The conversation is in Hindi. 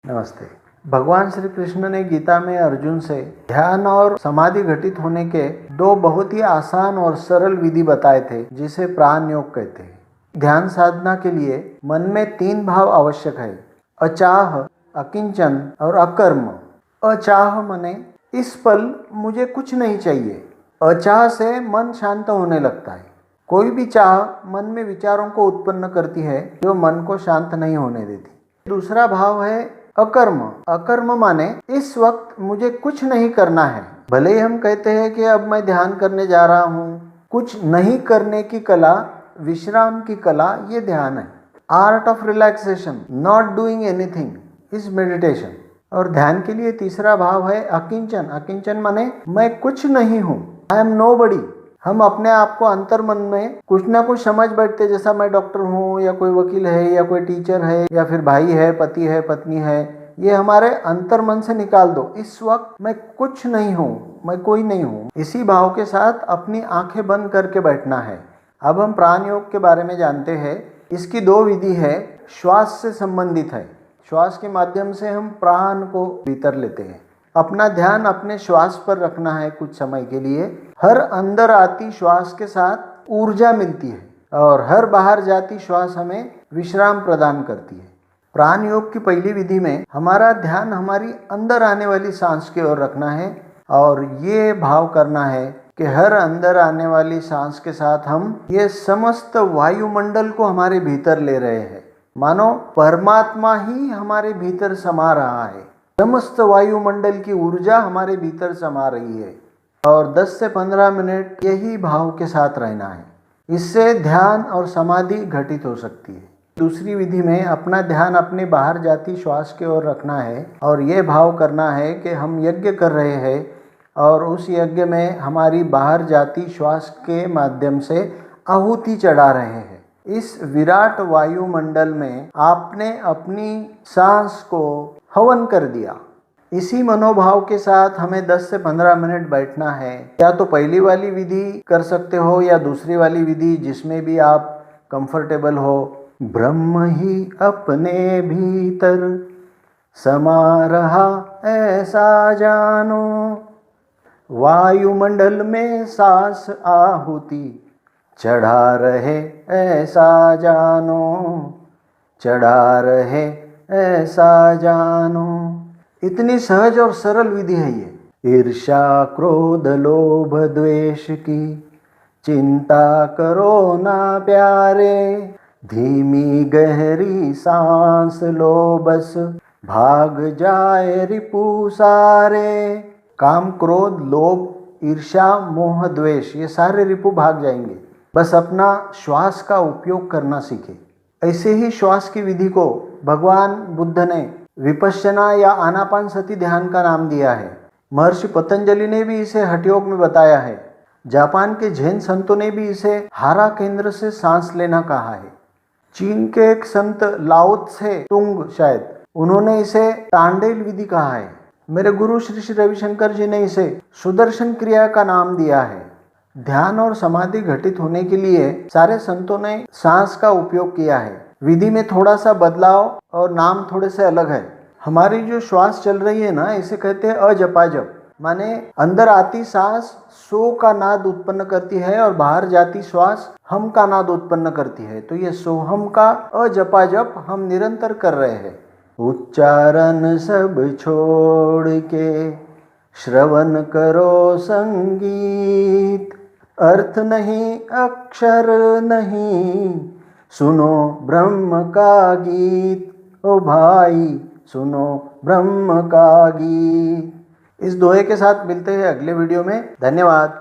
नमस्ते। भगवान श्री कृष्ण ने गीता में अर्जुन से ध्यान और समाधि घटित होने के दो बहुत ही आसान और सरल विधि बताए थे, जिसे प्राण योग कहते हैं। ध्यान साधना के लिए मन में 3 भाव आवश्यक है: अचाह, अकिंचन और अकर्म। अचाह माने इस पल मुझे कुछ नहीं चाहिए। अचाह से मन शांत होने लगता है। कोई भी चाह मन में विचारों को उत्पन्न करती है जो मन को शांत नहीं होने देती। दूसरा भाव है अकर्म। अकर्म माने इस वक्त मुझे कुछ नहीं करना है। भले ही हम कहते हैं कि अब मैं ध्यान करने जा रहा हूँ, कुछ नहीं करने की कला, विश्राम की कला, ये ध्यान है। Art of relaxation, not doing anything is meditation. और ध्यान के लिए तीसरा भाव है अकिंचन। अकिंचन माने मैं कुछ नहीं हूँ, आई एम नोबडी। हम अपने आप को अंतर मन में कुछ ना कुछ समझ बैठते, जैसा मैं डॉक्टर हूँ या कोई वकील है या कोई टीचर है या फिर भाई है, पति है, पत्नी है। ये हमारे अंतर मन से निकाल दो। इस वक्त मैं कुछ नहीं हूँ, मैं कोई नहीं हूँ। इसी भाव के साथ अपनी आंखें बंद करके बैठना है। अब हम प्राण योग के बारे में जानते हैं। इसकी 2 विधि है, श्वास से संबंधित है। श्वास के माध्यम से हम प्राण को भीतर लेते हैं। अपना ध्यान अपने श्वास पर रखना है कुछ समय के लिए। हर अंदर आती श्वास के साथ ऊर्जा मिलती है और हर बाहर जाती श्वास हमें विश्राम प्रदान करती है। प्राण योग की पहली विधि में हमारा ध्यान हमारी अंदर आने वाली सांस की ओर रखना है और ये भाव करना है कि हर अंदर आने वाली सांस के साथ हम ये समस्त वायुमंडल को हमारे भीतर ले रहे हैं। मानो परमात्मा ही हमारे भीतर समा रहा है। समस्त वायुमंडल की ऊर्जा हमारे भीतर समा रही है और 10 से 15 मिनट यही भाव के साथ रहना है। इससे ध्यान और समाधि घटित हो सकती है। दूसरी विधि में अपना ध्यान अपने बाहर जाती श्वास की ओर रखना है और ये भाव करना है कि हम यज्ञ कर रहे हैं और उस यज्ञ में हमारी बाहर जाती श्वास के माध्यम से आहुति चढ़ा रहे हैं। इस विराट वायुमंडल में आपने अपनी सांस को हवन कर दिया। इसी मनोभाव के साथ हमें 10 से 15 मिनट बैठना है। या तो पहली वाली विधि कर सकते हो या दूसरी वाली विधि, जिसमें भी आप कंफर्टेबल हो। ब्रह्म ही अपने भीतर समा रहा ऐसा जानो, वायुमंडल में सांस आहुति चढ़ा रहे ऐसा जानो, चढ़ा रहे ऐसा जानो। इतनी सहज और सरल विधि है ये। ईर्ष्या, क्रोध, लोभ, द्वेष की चिंता करो ना प्यारे, धीमी गहरी सांस लो बस, भाग जाए रिपू सारे। काम, क्रोध, लोभ, ईर्ष्या, मोह, द्वेष, ये सारे रिपू भाग जाएंगे। बस अपना श्वास का उपयोग करना सीखे। ऐसे ही श्वास की विधि को भगवान बुद्ध ने विपश्यना या आनापानसति ध्यान का नाम दिया है। महर्षि पतंजलि ने भी इसे हठयोग में बताया है। जापान के जैन संतों ने भी इसे हारा केंद्र से सांस लेना कहा है। चीन के एक संत लाओ त्से तुंग, शायद, उन्होंने इसे तांडेल विधि कहा है। मेरे गुरु श्री श्री रविशंकर जी ने इसे सुदर्शन क्रिया का नाम दिया है। ध्यान और समाधि घटित होने के लिए सारे संतों ने सांस का उपयोग किया है। विधि में थोड़ा सा बदलाव और नाम थोड़े से अलग है। हमारी जो श्वास चल रही है ना, इसे कहते हैं अजपाजप। माने अंदर आती सांस सो का नाद उत्पन्न करती है और बाहर जाती श्वास हम का नाद उत्पन्न करती है। तो ये सोहम का अजपाजप हम निरंतर कर रहे हैं। उच्चारण सब छोड़ के श्रवण करो संगीत, अर्थ नहीं अक्षर नहीं, सुनो ब्रह्म का गीत। ओ भाई सुनो ब्रह्म का गीत। इस दोहे के साथ मिलते हैं अगले वीडियो में। धन्यवाद।